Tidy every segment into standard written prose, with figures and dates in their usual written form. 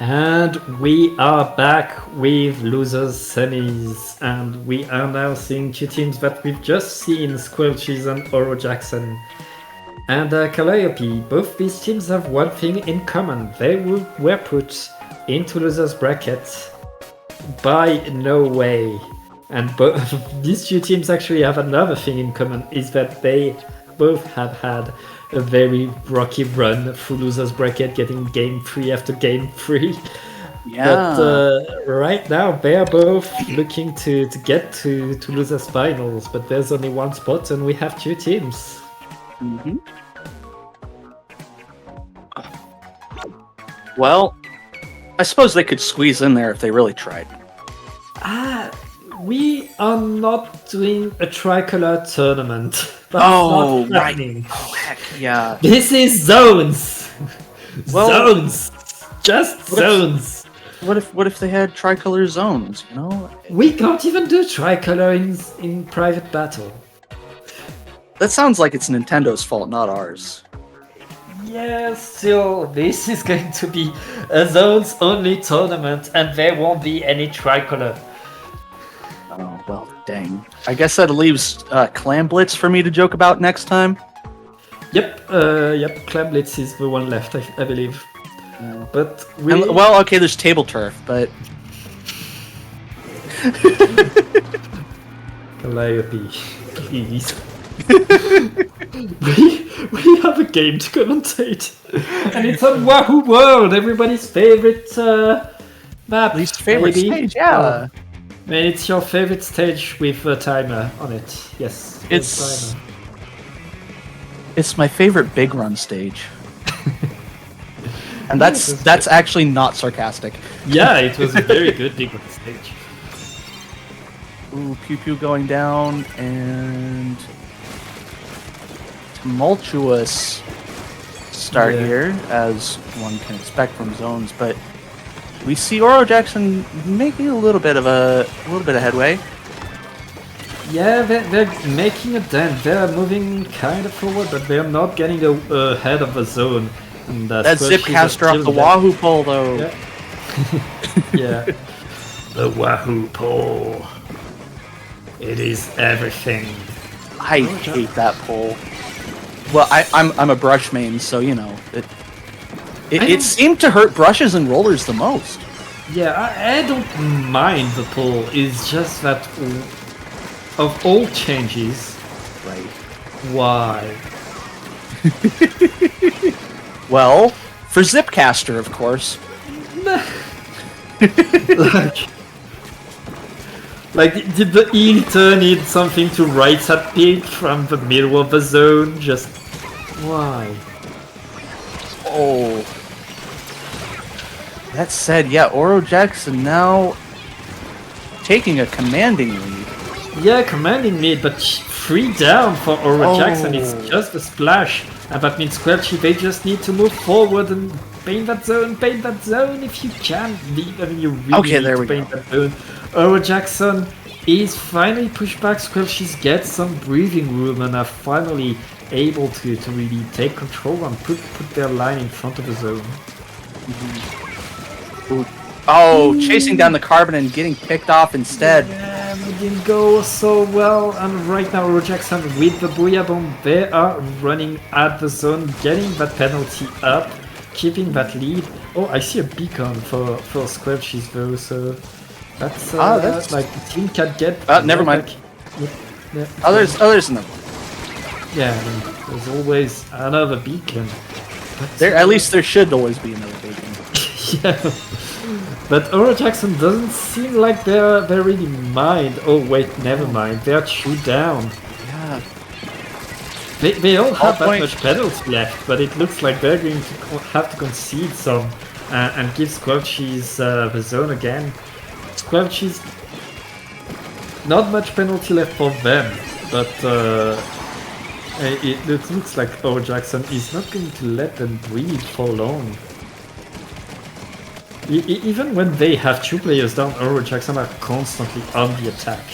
And we are back with losers semis, and we are now seeing two teams that we've just seen, Squelchies and Oro Jackson. And Calliope, both these teams have one thing in common. They were put into losers bracket by No Way. And these two teams actually have another thing in common, is that they both have had a very rocky run through losers bracket, getting game 3 after game 3. Yeah. But right now they are both looking to get to losers finals, but there's only one spot and we have two teams. Mm-hmm. Well, I suppose they could squeeze in there if they really tried. We are not doing a tricolor tournament. That's Oh, not right. happening. Oh, heck, yeah. This is zones. Well, zones. Just zones. What if they had tricolor zones, you know? We can't even do tricolor in private battle. That sounds like it's Nintendo's fault, not ours. Yeah, still, this is going to be a zones only tournament and there won't be any tricolor. Oh, well, dang. I guess that leaves Clam Blitz for me to joke about next time. Yep, Clam Blitz is the one left, I believe. Yeah. But well, okay, there's Table Turf, but... Calliope, please. we have a game to commentate, and it's on Wahoo World, everybody's favorite map. Least favorite maybe. stage, yeah. And it's your favorite stage with a timer on it. Yes, It's my favorite big run stage. And that's actually not sarcastic. Yeah, it was a very good big run stage. Ooh, Pew Pew going down, and tumultuous start here, as one can expect from zones, but we see Oro Jackson making a little bit of headway. Yeah, they're making a dent. They're moving kind of forward, but they're not getting ahead of the zone. And that Zipcaster off the Wahoo pole, though. Yeah. Yeah. The Wahoo pole. It is everything. I hate that pole. Well, I'm a brush main, so you know it seemed to hurt brushes and rollers the most. Yeah, I don't mind the pole. It's just that of all changes, Right. why? Well, for Zipcaster, of course. like, did the Eater need something to right that pick from the middle of the zone? Just why? Oh. That said, yeah, Oro Jackson now taking a commanding lead. Yeah, commanding lead, but 3 down for Oro Jackson. It's just a splash. And that means Squelchy, they just need to move forward and paint that zone if you can. I mean, you really need to paint that zone. Oro Jackson is finally pushed back. Squelchies get some breathing room and are finally able to really take control and put their line in front of the zone. Oh, chasing down the carbon and getting picked off instead. Yeah, it didn't go so well. And right now, Oro Jackson with the Booyah Bomb, they are running at the zone, getting that penalty up, keeping that lead. Oh, I see a beacon for Squelchies though, so that's like the team can get. Never mind. Yeah. Others in them. Yeah, I mean, there's always another beacon. At least there should always be another beacon. Yeah. But Oro Jackson doesn't seem like they really mind. Oh wait, never mind. They are 2 down. Yeah. They don't have that much penalty left, but it looks like they're going to have to concede some and give Squelchies the zone again. Squelchies, not much penalty left for them, but it looks like Oro Jackson is not going to let them breathe for long. Even when they have 2 players down, Oro Jackson are constantly on the attack.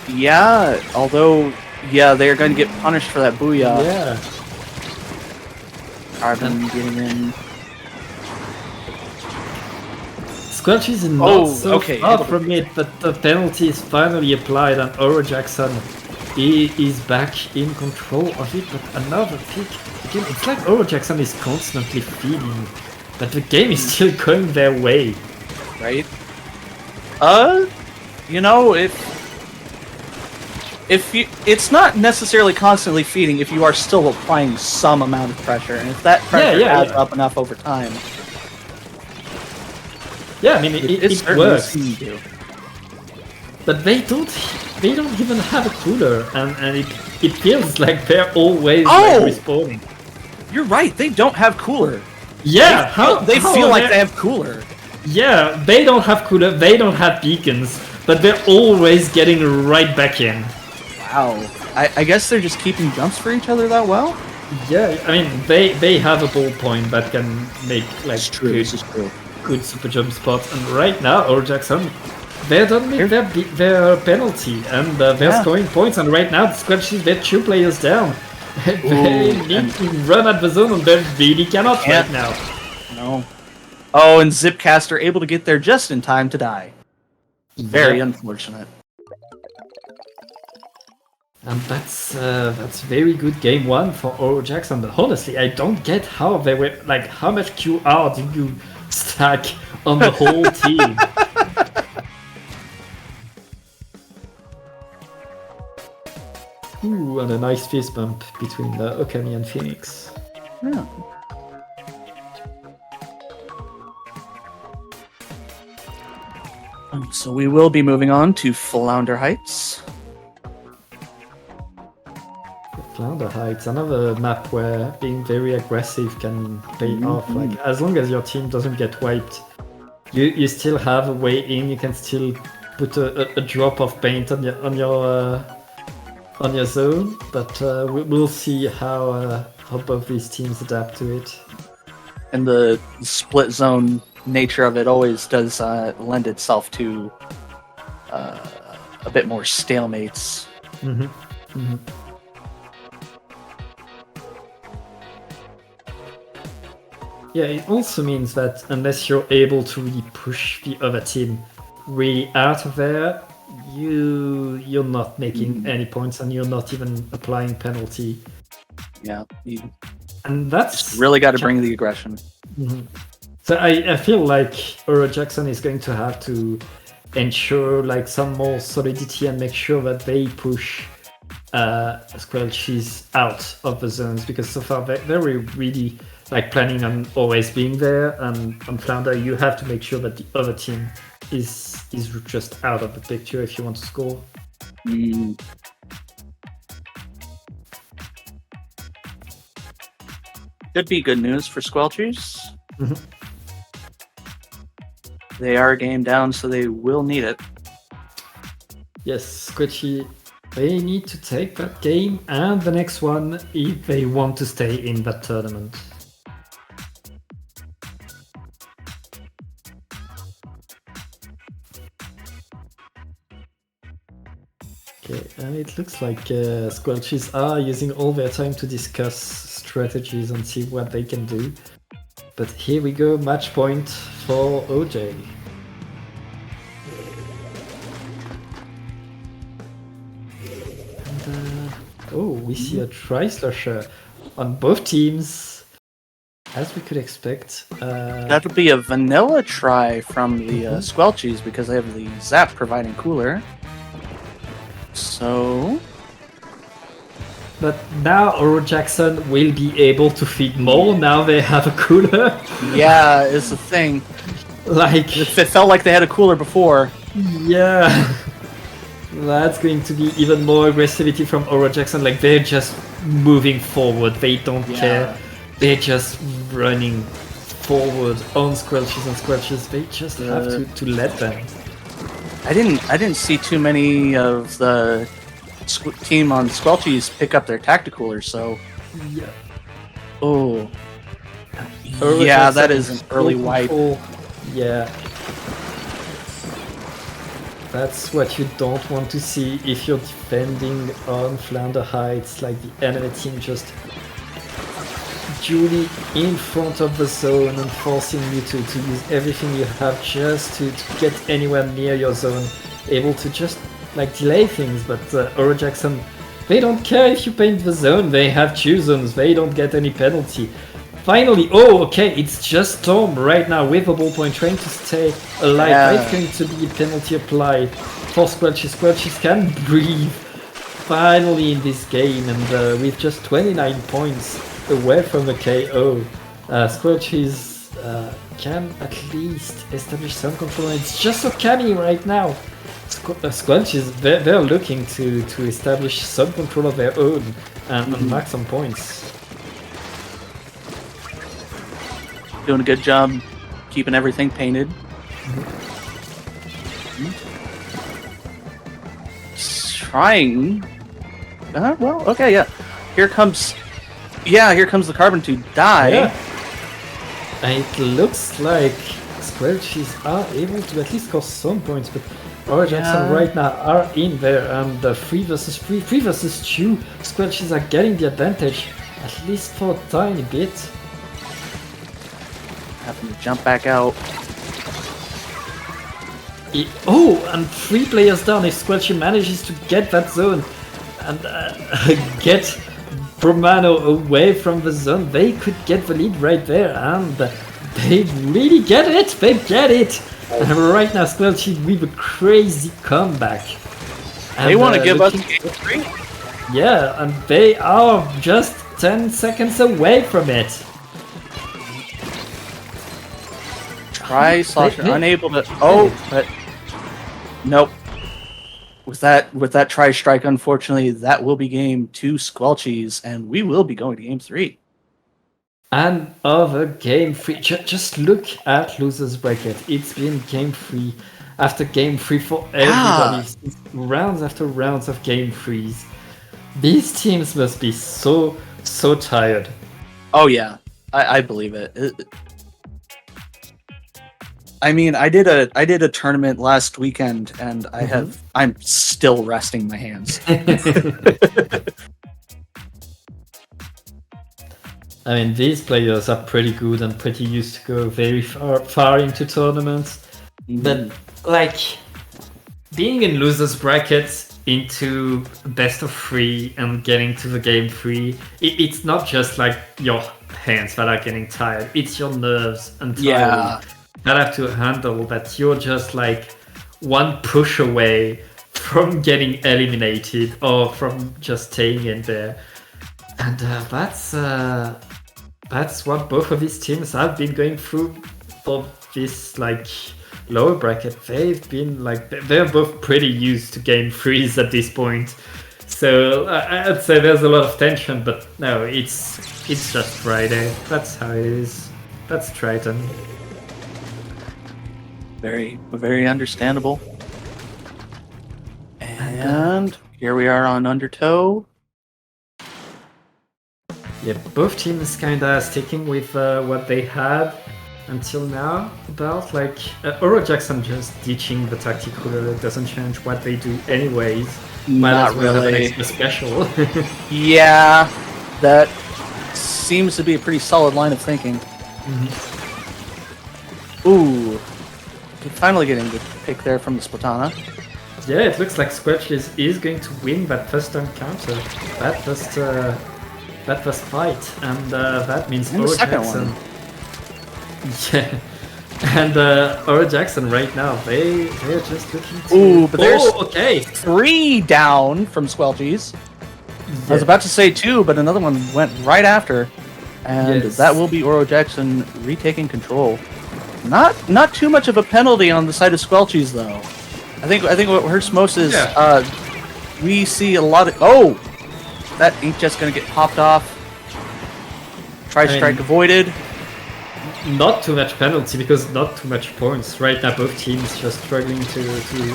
Yeah, although, yeah, they're going to get punished for that booyah. Yeah. Carbon getting in. Squelchies is not so far from it, but the penalty is finally applied and Oro Jackson is back in control of it, but another pick. Again, it's like Oro Jackson is constantly feeding, but the game is still going their way. Right? You know, if you, it's not necessarily constantly feeding if you are still applying some amount of pressure, and if that pressure adds up enough over time. Yeah, I mean it works. But they don't even have a cooler, and it feels like they're always like, respawning. You're right, they don't have cooler. Yeah, they feel like they have cooler. Yeah, they don't have cooler, they don't have beacons, but they're always getting right back in. Wow. I guess they're just keeping jumps for each other that well? Yeah, I mean they have a ballpoint that can make like good super jump spots, and right now Oro Jackson, they don't make their penalty, and they're scoring points, and right now the squelchies, they're 2 players down. They need to run at the zone, and they really cannot right now. No. Oh, and Zipcaster able to get there just in time to die. Very unfortunate. And that's very good game 1 for Oro Jackson, but honestly I don't get how they were, like, how much QR did you stack on the whole team? Ooh, and a nice fist bump between Okami and Phoenix. Yeah. So we will be moving on to Flounder Heights. Flounder Heights, another map where being very aggressive can pay off. Like, as long as your team doesn't get wiped, you still have a way in. You can still put a drop of paint on your zone. But we'll see how both these teams adapt to it. And the split zone nature of it always does lend itself to a bit more stalemates. Yeah, it also means that unless you're able to really push the other team really out of there, you're not making any points, and you're not even applying penalty. Yeah, and that's just really got to bring the aggression. So I feel like Oro Jackson is going to have to ensure like some more solidity and make sure that they push Squelchies out of the zones, because so far they're really like planning on always being there, and on Flounder you have to make sure that the other team is just out of the picture if you want to score. Could be good news for Squelchies. They are a game down, so they will need it. Yes, Squelchy, they need to take that game and the next one if they want to stay in that tournament. Okay, and it looks like Squelchies are using all their time to discuss strategies and see what they can do. But here we go, match point for OJ. And, we see a tri-slasher on both teams, as we could expect. That'll be a vanilla try from the Squelchies, because they have the Zap providing cooler. So... But now Oro Jackson will be able to feed more, now they have a cooler. Yeah, it's the thing. Like... It felt like they had a cooler before. Yeah. That's going to be even more aggressivity from Oro Jackson. Like, they're just moving forward, they don't care. They're just running forward on Squelchies, they just have to let them. I didn't see too many of the team on Squelchies pick up their tacticoolers, so... Yeah. Oh. Yeah, that is an early wipe. Yeah. That's what you don't want to see if you're defending on Flounder Heights, like the enemy team just duly in front of the zone and forcing you to use everything you have just to get anywhere near your zone, able to just like delay things. But Oro Jackson, they don't care if you paint the zone, they have 2 zones, they don't get any penalty. Finally, oh, okay, it's just Storm right now with a ballpoint trying to stay alive. Yeah. It's going to be a penalty applied for Squelchies. Squelchies can breathe finally in this game, and with just 29 points away from the KO, Squelchies can at least establish some control. And it's just Okami right now. Squelchies, they're looking to establish some control of their own and mark some points. Doing a good job keeping everything painted. Trying. Well, okay, yeah. Here comes the carbon to die. Yeah. And it looks like Squelchies are able to at least cost some points, but Oro Jackson right now are in there, and 3 versus 2, Squelchies are getting the advantage, at least for a tiny bit. Having to jump back out. And 3 players down. If Squelchy manages to get that zone and get Bromano away from the zone, they could get the lead right there, and they really get it. They get it. And right now, Squelchy with a crazy comeback. And, They want to give us game 3. Yeah, and they are just 10 seconds away from it. Slosher unable to. But nope. With that try strike, unfortunately, that will be game 2 Squelchies, and we will be going to game 3. And over game 3, just look at losers bracket. It's been game 3 after game 3 for everybody. Rounds after rounds of game 3s. These teams must be so tired. Oh yeah, I believe it. I mean, I did a tournament last weekend, and I'm still resting my hands. I mean, these players are pretty good and pretty used to go very far into tournaments. But like being in losers brackets into best of 3 and getting to the game 3, it's not just like your hands that are getting tired, it's your nerves entirely that have to handle that you're just like one push away from getting eliminated or from just staying in there. And that's what both of these teams have been going through for this like lower bracket. They've been like, they're both pretty used to game 3s at this point. So I'd say there's a lot of tension, but no, it's just Friday. That's how it is. That's Triton. Very, very understandable. And here we are on Undertow. Yeah, both teams kinda sticking with what they had until now. About like Oro Jackson just ditching the tactic ruler. It doesn't change what they do anyways. Might Not as well have an really. extra special. Yeah, that seems to be a pretty solid line of thinking. Ooh, finally getting the pick there from the Splatana. Yeah, it looks like Squelchies is going to win that first encounter. That first fight, and that means And the Oro second Jackson. one. Yeah, and Oro Jackson right now they're just looking to. Ooh, but there's okay 3 down from Squelchies. I was about to say 2, but another one went right after, and Yes. that will be Oro Jackson retaking control. Not too much of a penalty on the side of Squelchies though. I think what hurts most is we see a lot of that ain't just gonna get popped off. Strike avoided. Not too much penalty because not too much points. Right now both teams just struggling to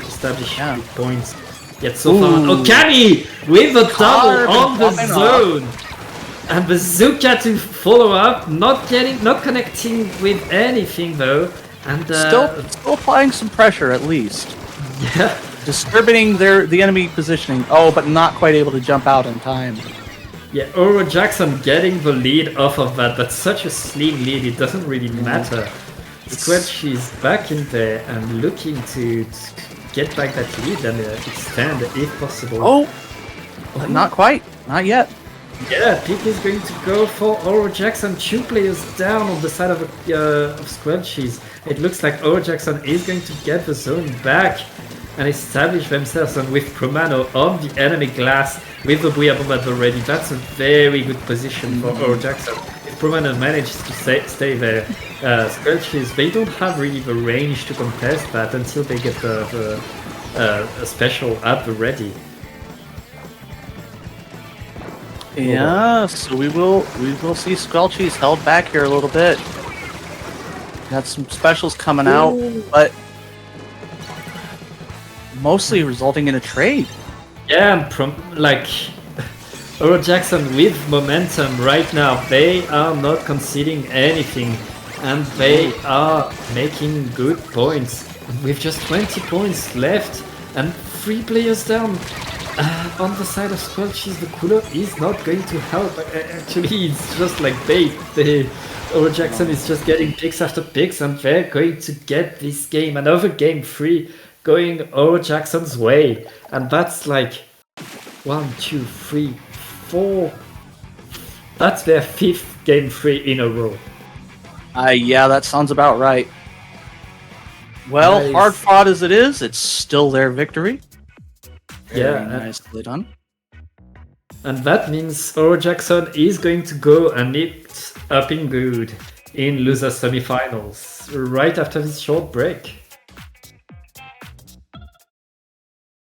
establish big points. Yet so far, Okami with a double on the zone. And Bazooka to follow up, not connecting with anything though. And Still applying some pressure at least. Yeah. Disturbing the enemy positioning. Oh, but not quite able to jump out in time. Yeah, Oro Jackson getting the lead off of that, but such a slim lead, it doesn't really matter. Squelch is back in there and looking to get back that lead and extend if possible. Oh, not quite, not yet. Yeah, pick is going to go for Oro Jackson. 2 players down on the side of Squelchies. It looks like Oro Jackson is going to get the zone back and establish themselves. And with Promano on the enemy glass with the Booyah Bomb at the ready, that's a very good position for Oro Jackson. If Promano manages to stay there, Squelchies, they don't have really the range to contest that until they get the special at the ready. Yeah, so we will see Squelchies held back here a little bit. Got some specials coming out, but mostly resulting in a trade. Yeah, like Oro Jackson with momentum right now, they are not conceding anything and they are making good points. With just 20 points left and 3 players down. On the side of Squelchies, the cooler is not going to help. Actually, it's just like bait. Oro Jackson is just getting picks after picks, and they're going to get this game. Another game 3 going Oro Jackson's way. And that's like 1, 2, 3, 4. That's their 5th game 3 in a row. Yeah, that sounds about right. Well, Nice. hard fought as it is, it's still their victory. Yeah, Very nicely done. And that means Oro Jackson is going to go and it's upping good in loser semifinals right after this short break.